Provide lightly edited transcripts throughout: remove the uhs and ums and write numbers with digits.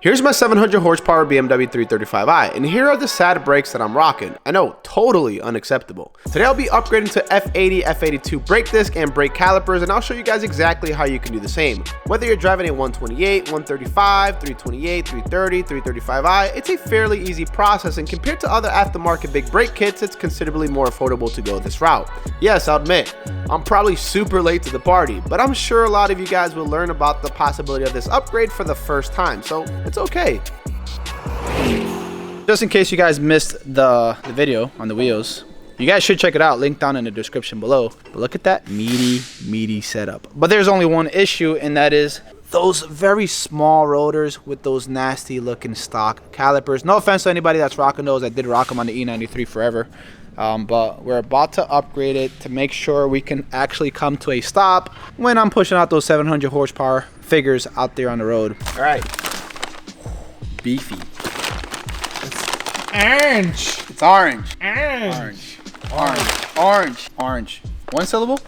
Here's my 700 horsepower BMW 335i, and here are the sad brakes that I'm rocking. I know, totally unacceptable. Today I'll be upgrading to F80, F82 brake disc and brake calipers, and I'll show you guys exactly how you can do the same. Whether you're driving a 128, 135, 328, 330, 335i, it's a fairly easy process, and compared to other aftermarket big brake kits, it's considerably more affordable to go this route. Yes, I'll admit, I'm probably super late to the party, but I'm sure a lot of you guys will learn about the possibility of this upgrade for the first time, so it's okay. Just in case you guys missed the video on the wheels, you guys should check it out, link down in the description below. But look at that meaty setup. But there's only one issue, and that is those very small rotors with those nasty looking stock calipers. No offense to anybody that's rocking those. I did rock them on the E93 forever. But we're about to upgrade it to make sure we can actually come to a stop when I'm pushing out those 700 horsepower figures out there on the road. All right. Beefy. Orange. It's orange. Orange. One syllable?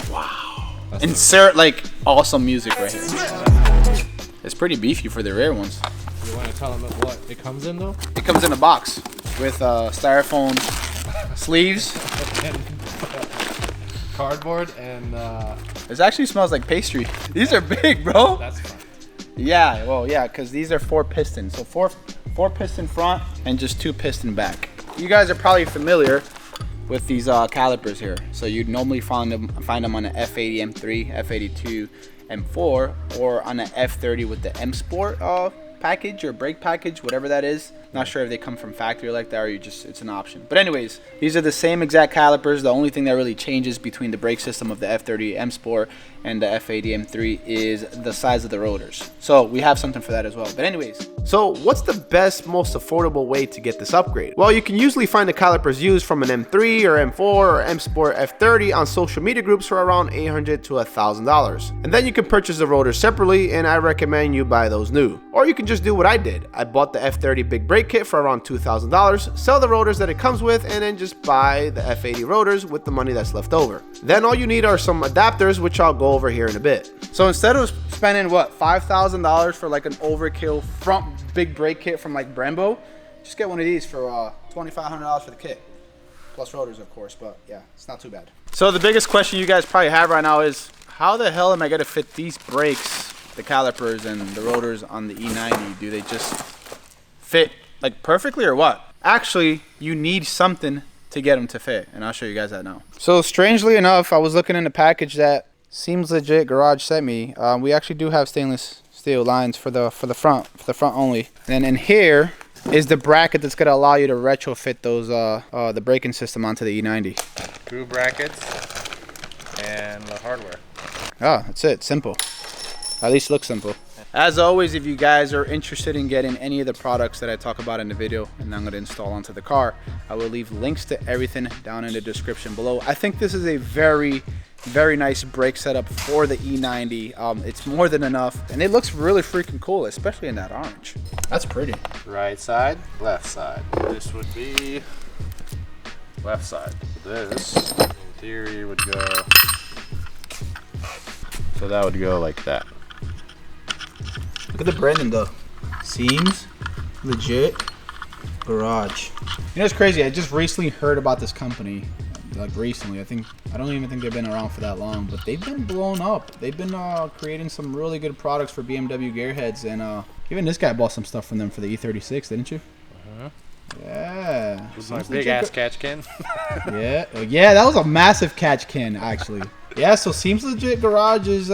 Wow. That's insert like awesome music right here. It's pretty beefy for the rare ones. You want to tell them what it comes in though? It comes in a box with styrofoam sleeves. And, cardboard and This actually smells like pastry. These are big, bro. That's fine. Yeah, well, yeah, because these are 4 pistons. So four piston front and just 2 piston back. You guys are probably familiar with these calipers here. So you'd normally find them on an F80 M3, F82 M4, or on an F30 with the M Sport package or brake package, whatever that is. Not sure if they come from factory like that or it's an option. But anyways, these are the same exact calipers. The only thing that really changes between the brake system of the F30 M Sport and the F80 M3 is the size of the rotors. So we have something for that as well. But anyways, so what's the best, most affordable way to get this upgrade? Well, you can usually find the calipers used from an M3 or M4 or M Sport F30 on social media groups for around $800 to $1,000. And then you can purchase the rotors separately, and I recommend you buy those new. Or you can just do what I did. I bought the F30 big brake kit for around $2,000, sell the rotors that it comes with, and then just buy the F80 rotors with the money that's left over. Then all you need are some adapters, which I'll go over here in a bit. So instead of spending what, $5,000 for like an overkill front big brake kit from like Brembo, just get one of these for $2,500 for the kit, plus rotors of course. But yeah, it's not too bad. So the biggest question you guys probably have right now is, how the hell am I gonna fit these brakes, the calipers and the rotors on the E90? Do they just fit like perfectly or what? Actually, you need something to get them to fit, and I'll show you guys that now. So strangely enough, I was looking in the package that seems legit Garage sent me. We actually do have stainless steel lines for the front only. And in here is the bracket that's gonna allow you to retrofit those the braking system onto the E90. Screw brackets and the hardware. Oh, that's it. Simple. At least looks simple. As always, if you guys are interested in getting any of the products that I talk about in the video and I'm going to install onto the car, I will leave links to everything down in the description below. I think this is a very nice brake setup for the E90. It's more than enough, and it looks really freaking cool, especially in that orange. That's pretty. Right side, left side. This would be left side. This, in theory, would go. So that would go like that. Look at the branding though. Seems legit Garage. You know, it's crazy. I just recently heard about this company. Like recently, I don't even think they've been around for that long, but they've been blown up. They've been creating some really good products for BMW gearheads, and even this guy bought some stuff from them for the E36, didn't you? Yeah. My big ass catch can. yeah, that was a massive catch can actually. Yeah, so Seems Legit Garage is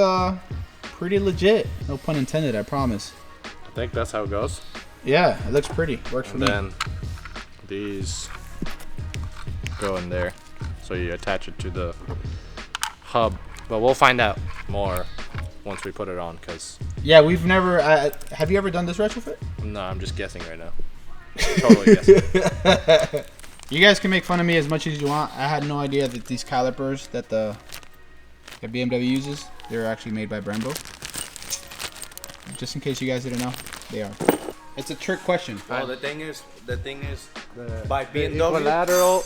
pretty legit. No pun intended, I promise. I think that's how it goes. Yeah, it looks pretty. Works for me. And then these go in there. So you attach it to the hub. But we'll find out more once we put it on. Cause yeah, we've never... have you ever done this retrofit? No, I'm just guessing right now. Totally guessing. You guys can make fun of me as much as you want. I had no idea that these calipers that the BMW uses, they're actually made by Brembo. Just in case you guys didn't know, they are. It's a trick question. Oh, the thing is, by BMW. Equilateral.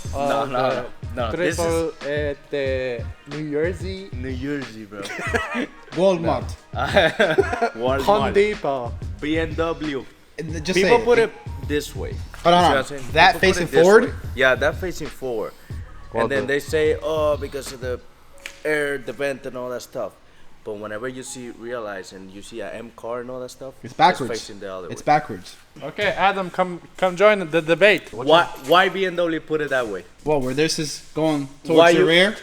No. This is the New Jersey, bro. Walmart. Walmart. Home Depot. BMW. Just People say put it this way. Hold on, See hold what on. I'm saying? That People put facing it this forward? way. Yeah, that facing forward. Well, And then they say, oh, because of the air, the vent, and all that stuff. But whenever you realize and you see a M car and all that stuff, it's backwards. It's facing the other It's way. backwards. Okay, Adam, come join the debate. Why BMW put it that way? Well, where this is going towards Why the you- rear.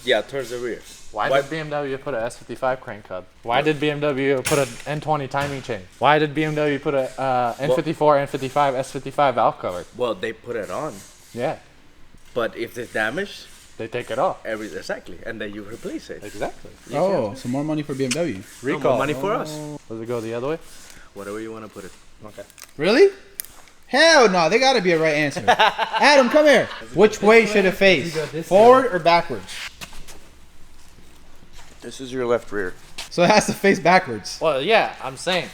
Yeah, towards the rear. Why did BMW put a S55 crank hub? Why did BMW put an N20 timing chain? Why did BMW put a N54, N55, S55 valve cover? Well, they put it on. Yeah, But if it's damaged, they take it off. exactly, and then you replace it. Exactly. Oh, some more money for BMW. No more money for us. Does it go the other way? Whatever you want to put it. Okay. Really? Hell no, they gotta be a right answer. Adam, come here. Which way should it face? Forward or backwards? This is your left rear. So it has to face backwards. Well, yeah, I'm saying.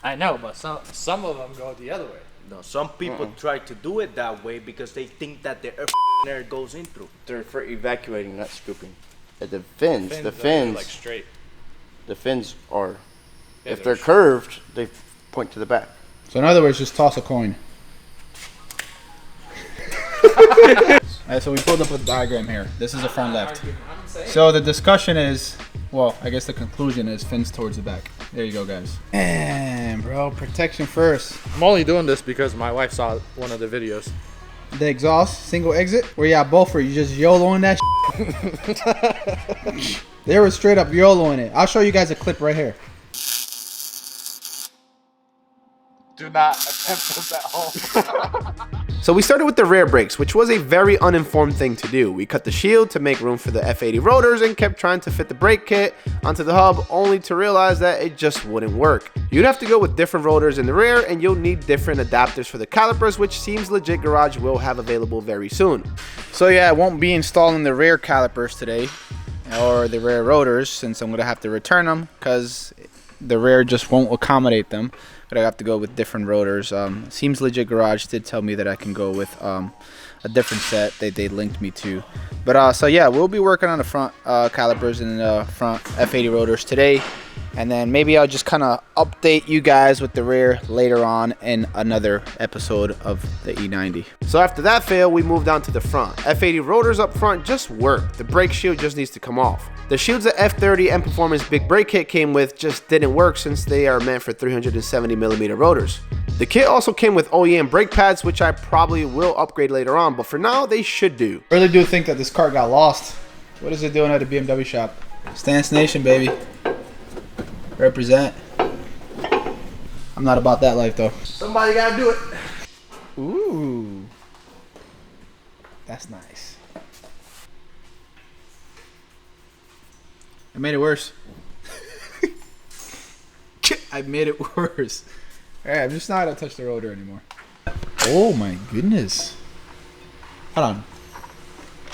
I know, but some of them go the other way. No, some people try to do it that way because they think that the air goes in through. They're for evacuating, not scooping. The fins, Are like like straight. the fins are, Yeah, if they're curved, they point to the back. So in other words, just toss a coin. Alright, so we pulled up a diagram here. This is the front left. So the discussion is, well, I guess the conclusion is fins towards the back. There you go, guys. And bro, protection first. I'm only doing this because my wife saw one of the videos. The exhaust, single exit, where you got both, or you just YOLOing that shit? They were straight up YOLOing it. I'll show you guys a clip right here. Do not attempt this at home. So we started with the rear brakes, which was a very uninformed thing to do. We cut the shield to make room for the F80 rotors and kept trying to fit the brake kit onto the hub, only to realize that it just wouldn't work. You'd have to go with different rotors in the rear, and you'll need different adapters for the calipers, which seems Legit Garage will have available very soon. So yeah, I won't be installing the rear calipers today, or the rear rotors, since I'm gonna have to return them because the rear just won't accommodate them. But I have to go with different rotors. Seems Legit Garage did tell me that I can go with a different set that they linked me to. But so yeah, we'll be working on the front calipers and the front F80 rotors today. And then maybe I'll just kind of update you guys with the rear later on in another episode of the E90. So after that fail, we moved on to the front. F80 rotors up front just work. The brake shield just needs to come off. The shields that F30 and Performance Big Brake Kit came with just didn't work since they are meant for 370mm rotors. The kit also came with OEM brake pads, which I probably will upgrade later on, but for now, they should do. I really do think that this car got lost. What is it doing at a BMW shop? Stance Nation, baby. Represent. I'm not about that life, though. Somebody gotta do it. Ooh. That's nice. I made it worse. I made it worse. Alright, I'm just not gonna touch the rotor anymore. Oh my goodness. Hold on.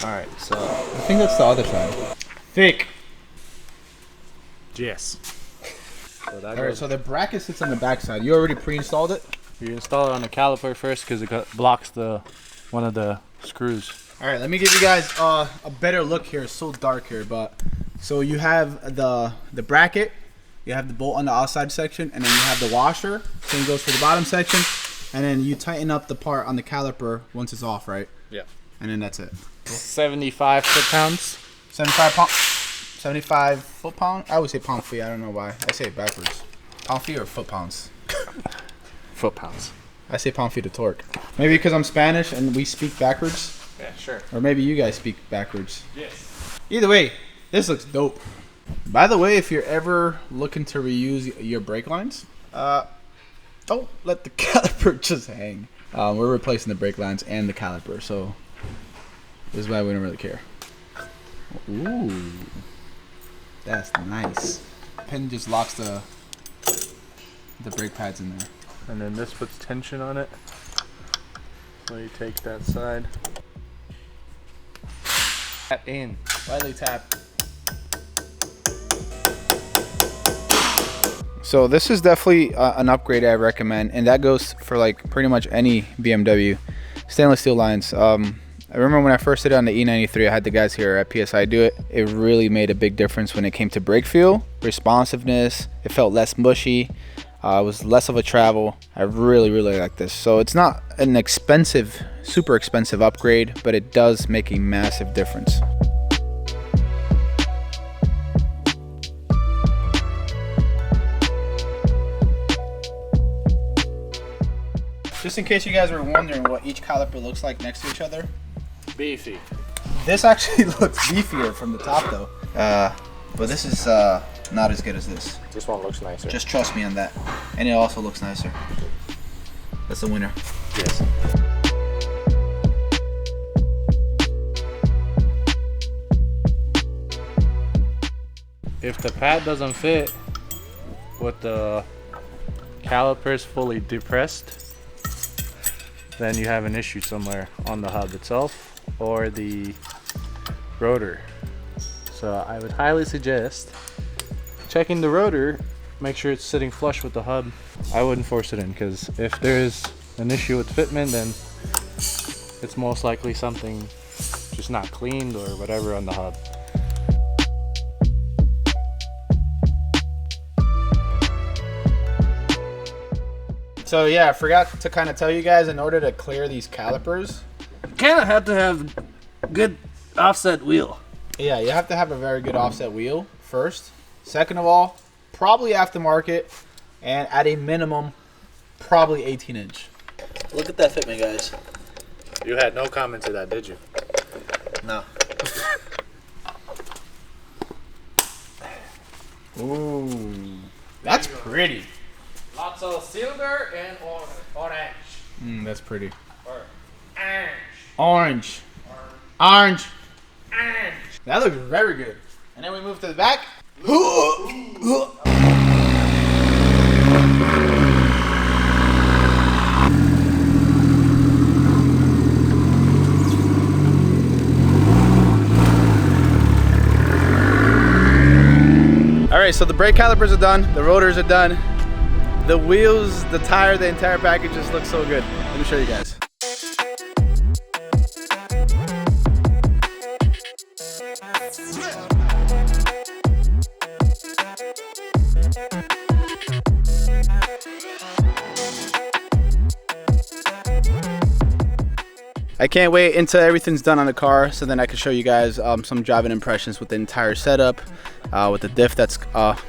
Alright, so. I think that's the other side. Thick. Yes. So that Alright, so the bracket sits on the back side. You already pre-installed it? you install it on the caliper first because it blocks one of the screws. Alright, let me give you guys a better look here. It's so dark here, but so you have the bracket, you have the bolt on the outside section, and then you have the washer. Same goes for the bottom section, and then you tighten up the part on the caliper once it's off, right? Yeah. And then that's it. 75 foot-pounds. 75 foot-pound? I would say pound-feet. I don't know why. I say it backwards. Pound-feet or foot-pounds? Foot-pounds. I say pound-feet of torque. Maybe because I'm Spanish and we speak backwards. Yeah, sure. Or maybe you guys speak backwards. Yes. Either way, this looks dope. By the way, if you're ever looking to reuse your brake lines, don't let the caliper just hang. We're replacing the brake lines and the caliper, so this is why we don't really care. Ooh, that's nice. Pin just locks the brake pads in there. And then this puts tension on it. So you take that side. Tap in. Lightly tap. So this is definitely an upgrade I recommend, and that goes for like pretty much any BMW stainless steel lines. I remember when I first did it on the E93, I had the guys here at PSI do it. It really made a big difference when it came to brake feel, responsiveness. It felt less mushy. It was less of a travel. I really like this. So it's not an expensive, super expensive upgrade, but it does make a massive difference. Just in case you guys were wondering what each caliper looks like next to each other, Beefy. this actually looks beefier from the top though. But this is not as good as this. This one looks nicer. Just trust me on that. And it also looks nicer. That's the winner. yes. If the pad doesn't fit with the calipers fully depressed, then you have an issue somewhere on the hub itself or the rotor. So I would highly suggest checking the rotor, make sure it's sitting flush with the hub. I wouldn't force it in, because if there's an issue with fitment, then it's most likely something just not cleaned or whatever on the hub. So yeah, I forgot to kind of tell you guys, in order to clear these calipers, Kind of have to have good offset wheel. yeah, you have to have a very good offset wheel first. Second of all, probably aftermarket, and at a minimum, probably 18-inch. Look at that fitment, guys. You had no comment to that, did you? No. Ooh, that's pretty. Lots of silver and orange. That's pretty. Orange. Orange. That looks very good. And then we move to the back. All right, so the brake calipers are done, the rotors are done, the wheels, the tire, the entire package just looks so good. Let me show you guys. I can't wait until everything's done on the car, so then I can show you guys some driving impressions with the entire setup, with the diff that's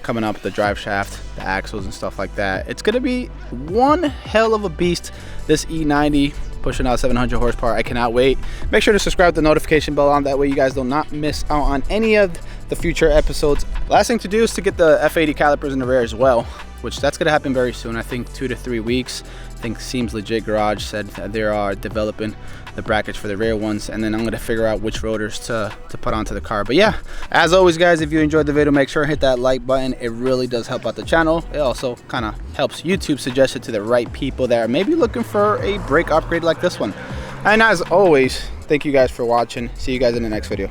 coming up, the drive shaft, the axles and stuff like that. It's gonna be one hell of a beast, this E90, pushing out 700 horsepower. I cannot wait. Make sure to subscribe to the notification bell on, that way you guys do not miss out on any of the future episodes. Last thing to do is to get the F80 calipers in the rear as well, which that's gonna happen very soon. I think 2 to 3 weeks. I think Seems Legit Garage said that they are developing the brackets for the rear ones, and then I'm gonna figure out which rotors to put onto the car. But yeah, as always guys, if you enjoyed the video, make sure to hit that like button. It really does help out the channel. It also kind of helps YouTube suggest it to the right people that are maybe looking for a brake upgrade like this one. And as always, thank you guys for watching. See you guys in the next video.